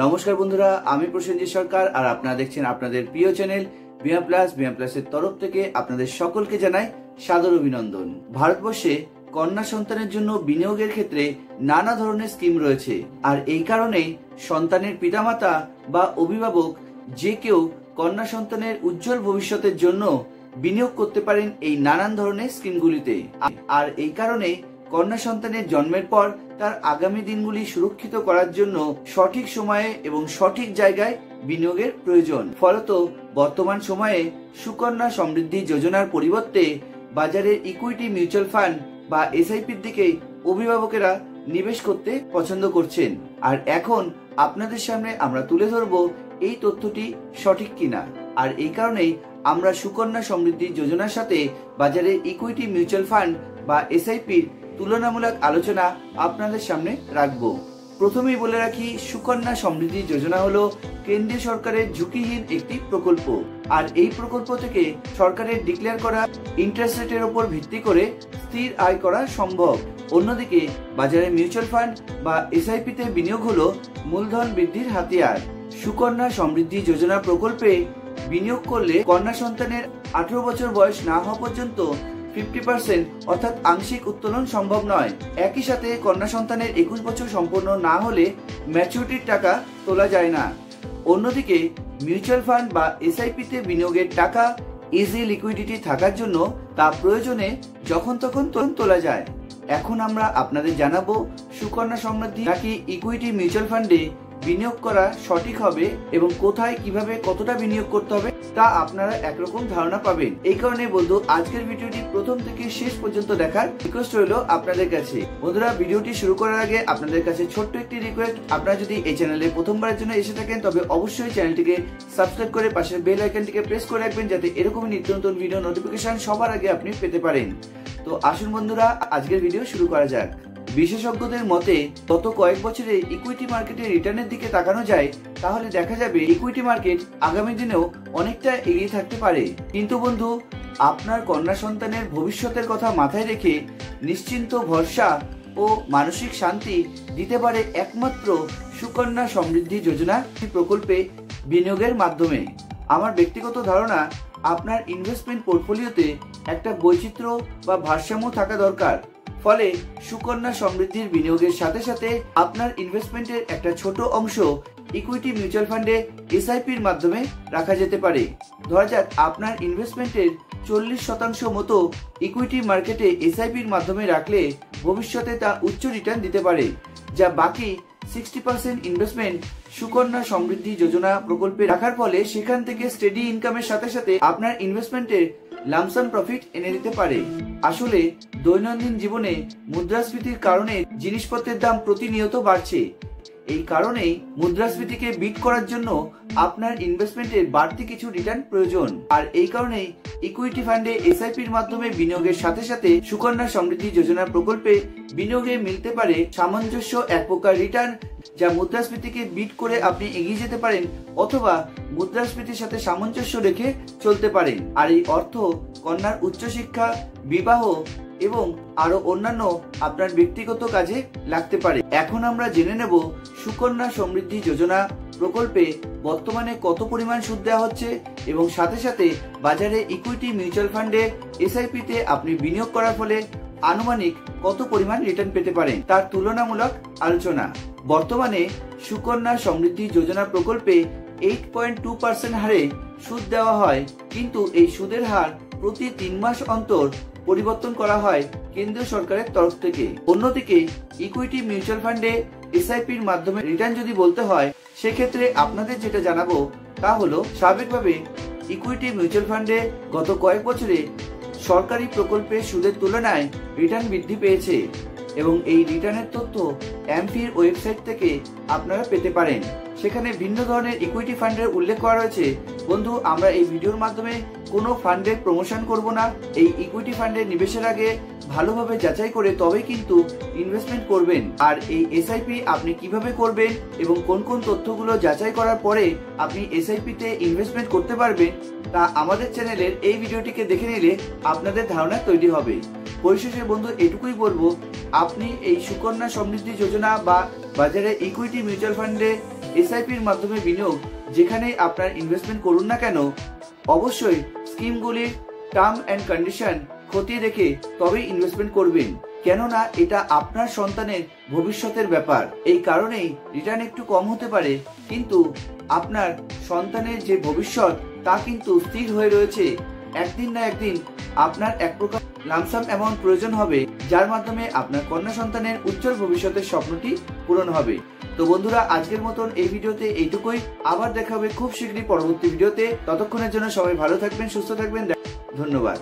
নমস্কার বন্ধুরা, আমি প্রসেনজিৎ সরকার আর আপনারা দেখছেন আপনাদের প্রিয় চ্যানেল বিএম প্লাসের তরফ থেকে আপনাদের সকলকে জানাই সাদর অভিনন্দন। ভারতবর্ষে কন্যা সন্তানের জন্য বিনিয়োগের ক্ষেত্রে নানা ধরনের স্কিম রয়েছে, আর এই কারণে সন্তানের পিতামাতা বা অভিভাবক যে কেউ কন্যা সন্তানের উজ্জ্বল ভবিষ্যতের জন্য বিনিয়োগ করতে পারেন এই নানান ধরনের স্কিমগুলিতে। আর এই কারণে কন্যা সন্তানের জন্মের পর তার আগামী দিনগুলি সুরক্ষিত করার জন্য সঠিক সময়ে এবং সঠিক জায়গায় বিনিয়োগের প্রয়োজন। ফলত বর্তমান সময়ে সুকন্যা সমৃদ্ধি যোজনার পরিবর্তে বাজারে ইকুইটি মিউচুয়াল ফান্ড বা এসআইপির দিকে অভিভাবকেরা নিবেশ করতে পছন্দ করছেন। আর এখন আপনাদের সামনে আমরা তুলে ধরব এই তথ্যটি সঠিক কিনা। আর এই কারণেই আমরা সুকন্যা সমৃদ্ধি যোজনার সাথে বাজারে ইকুইটি মিউচুয়াল ফান্ড বা এসআইপির তুলনামূলক আলোচনা আপনাদের সামনে রাখবো। প্রথমেই বলে রাখি, সুকন্যা সমৃদ্ধি যোজনা হলো কেন্দ্রীয় সরকারের ঝুঁকিহীন একটি প্রকল্প। আর এই প্রকল্প থেকে সরকারের ডিক্লেয়ার করা ইন্টারেস্ট রেটের উপর ভিত্তি করে স্থির আয় করা সম্ভব। অন্যদিকে বাজারে মিউচুয়াল ফান্ড বা এসআইপি তে বিনিয়োগ হলো মূলধন বৃদ্ধির হাতিয়ার। সুকন্যা সমৃদ্ধি যোজনা প্রকল্পে বিনিয়োগ করলে কন্যা সন্তানের 18 বছর বয়স না হওয়া পর্যন্ত 50% অর্থাৎ আংশিক উত্তোলন সম্ভব নয়। একই সাথে কন্যা সন্তানের 21 বছর সম্পূর্ণ না হলে ম্যাচুরিটির টাকা তোলা যায় না। অন্যদিকে মিউচুয়াল ফান্ড বা এসআইপি তে বিনিয়োগের টাকা ইজি লিকুইডিটি থাকার জন্য তা প্রয়োজনে যখন তখন তোলা যায়। এখন আমরা আপনাদের জানাবো সুকন্যা সমৃদ্ধি নাকি ইকুইটি মিউচুয়াল ফান্ডে বিনিয়োগ করা সঠিক হবে এবং কোথায় কিভাবে কতটা বিনিয়োগ করতে হবে তা আপনারা একরকম ধারণা পাবেন। এই কারণে বন্ধু, আজকের ভিডিওটি প্রথম থেকে শেষ পর্যন্ত দেখার রিকোয়েস্ট রইল আপনাদের কাছে। বন্ধুরা, ভিডিওটি শুরু করার আগে আপনাদের কাছে ছোট্ট একটি রিকোয়েস্ট, আপনারা যদি এই চ্যানেলে প্রথমবারের জন্য এসে থাকেন তবে অবশ্যই চ্যানেলটিকে সাবস্ক্রাইব করে পাশের বেল আইকনটিকে প্রেস করে রাখবেন, যাতে এরকমই নিত্য নতুন ভিডিও নোটিফিকেশন সবার আগে আপনি পেতে পারেন। তো আসুন বন্ধুরা, আজকের ভিডিও শুরু করা যাক। বিশেষজ্ঞদের মতে গত কয়েক বছরে ইকুইটি মার্কেটের রিটার্নের দিকে তাকানো যায় তাহলে দেখা যাবে ইকুইটি মার্কেট আগামী দিনেও অনেকটা এগিয়ে থাকতে পারে। কিন্তু বন্ধু, আপনার কন্যা সন্তানের ভবিষ্যতের কথা মাথায় রেখে নিশ্চিন্ত ভরসা ও মানসিক শান্তি দিতে পারে একমাত্র সুকন্যা সমৃদ্ধি যোজনা প্রকল্পে বিনিয়োগের মাধ্যমে। আমার ব্যক্তিগত ধারণা, আপনার ইনভেস্টমেন্ট পোর্টফোলিওতে একটা বৈচিত্র্য বা ভারসাম্য থাকা দরকার। ফলে সুকন্যা সমৃদ্ধির বিনিয়োগের সাথে সাথে আপনার ইনভেস্টমেন্টের একটা ছোট অংশ ইকুইটি মিউচুয়াল ফান্ডে এসআইপির মাধ্যমে রাখা যেতে পারে। ধরা যাক আপনার ইনভেস্টমেন্টের 40% মতো ইকুইটি মার্কেটে এসআইপির মাধ্যমে রাখলে ভবিষ্যতে তা উচ্চ রিটার্ন দিতে পারে, যা বাকি 60% ইনভেস্টমেন্ট সুকন্যা সমৃদ্ধি যোজনা প্রকল্পে রাখার ফলে সেখান থেকে স্টেডি ইনকামের সাথে সাথে আপনার ইনভেস্টমেন্টের লামসাম প্রফিট এনে দিতে পারে। আসলে দৈনন্দিন জীবনে মুদ্রাস্ফীতির কারণে জিনিসপত্রের দাম প্রতিনিয়ত বাড়ছে। এই কারণেই মুদ্রাস্ফীতিকে বিট করার জন্য আপনার ইনভেস্টমেন্টের বাড়তি কিছু রিটার্ন প্রয়োজন। আর এই কারণেই ইকুইটি ফান্ডে এসআইপির মাধ্যমে বিনিয়োগের সাথে সাথে সুকন্যা সমৃদ্ধি যোজনা প্রকল্পে বিনিয়োগে মিলতে পারে সামঞ্জস্য এক প্রকার রিটার্ন, যা মুদ্রাস্ফীতিকে বিট করে আপনি এগিয়ে যেতে পারেন অথবা মুদ্রাস্ফীতির সাথে সামঞ্জস্য রেখে চলতে পারেন। আর এই অর্থ কন্যার উচ্চশিক্ষা, বিবাহ এবং আরো অন্যান্য আপনার ব্যক্তিগত কাজে লাগতে পারে। এখন আমরা জেনে নেব সুকন্যা সমৃদ্ধি যোজনা প্রকল্পে বর্তমানে কত পরিমাণ সুদ দেওয়া হচ্ছে এবং সাথে সাথে বাজারে ইকুইটি মিউচুয়াল ফান্ডে এসআইপি তে আপনি বিনিয়োগ করার ফলে আনুমানিক কত পরিমাণ রিটার্ন পেতে পারেন তার তুলনামূলক আলোচনা। বর্তমানে সুকন্যা সমৃদ্ধি যোজনা প্রকল্পে 8.2% হারে সুদ দেওয়া হয়, কিন্তু এই সুদের হার প্রতি 3 মাস অন্তর পরিবর্তন করা হয় কেন্দ্রীয় সরকারের তরফ থেকে। অন্যদিকে ইকুইটি মিউচুয়াল ফান্ডে এসআইপির মাধ্যমে রিটার্ন যদি বলতে হয়, সেক্ষেত্রে আপনাদের যেটা জানাবো তা হলো, স্বাভাবিকভাবে ইকুইটি মিউচুয়াল ফান্ডে গত কয়েক বছরে সরকারি প্রকল্পে সুদের তুলনায় রিটার্ন বৃদ্ধি পেয়েছে এবং এই রিটার্নের তথ্য এমফির ওয়েবসাইট থেকে আপনারা পেতে পারেন। সেখানে ভিন্ন ধরনের ইকুইটি ফান্ডের উল্লেখ করা রয়েছে। বন্ধু, আমরা এই ভিডিওর মাধ্যমে কোনো ফান্ডের প্রমোশন করব না। এই ইকুইটি ফান্ডে নিবেশের আগে ভালোভাবে যাচাই করে তবেই কিন্তু ইনভেস্টমেন্ট করবেন। আর এই এসআইপি আপনি কিভাবে করবেন এবং কোন কোন তথ্যগুলো যাচাই করার পরে আপনি এসআইপি তে ইনভেস্টমেন্ট করতে পারবেন তা আমাদের চ্যানেলের এই ভিডিওটিকে দেখে নিলে আপনাদের ধারণা তৈরি হবে। পরিশেষে বন্ধু, এটুকুই বলবো, আপনি এই সুকন্যা সমৃদ্ধি যোজনা বা বাজারে ইকুইটি মিউচুয়াল ফান্ডে এসআইপির মাধ্যমে বিনিয়োগ যেখানে আপনার ইনভেস্টমেন্ট করুন না কেন, অবশ্যই স্কিমগুলির টার্ম অ্যান্ড কন্ডিশন খতিয়ে দেখে তবেই ইনভেস্টমেন্ট করবেন, কেননা এটা আপনার সন্তানের ভবিষ্যতের ব্যাপার। এই কারণেই রিটার্ন একটু কম হতে পারে, কিন্তু আপনার সন্তানের যে ভবিষ্যৎ তা কিন্তু স্থির হয়ে রয়েছে। একদিন না একদিন আপনার এক প্রকার লামসাম অ্যামাউন্ট প্রয়োজন হবে, যার মাধ্যমে আপনার কন্যা সন্তানের উজ্জ্বল ভবিষ্যতের স্বপ্নটি পূরণ হবে। তো বন্ধুরা, আজকের মতন এই ভিডিওতে এইটুকুই। আবার দেখা হবে খুব শীঘ্রই পরবর্তী ভিডিওতে। ততক্ষণের জন্য সবাই ভালো থাকবেন, সুস্থ থাকবেন। ধন্যবাদ।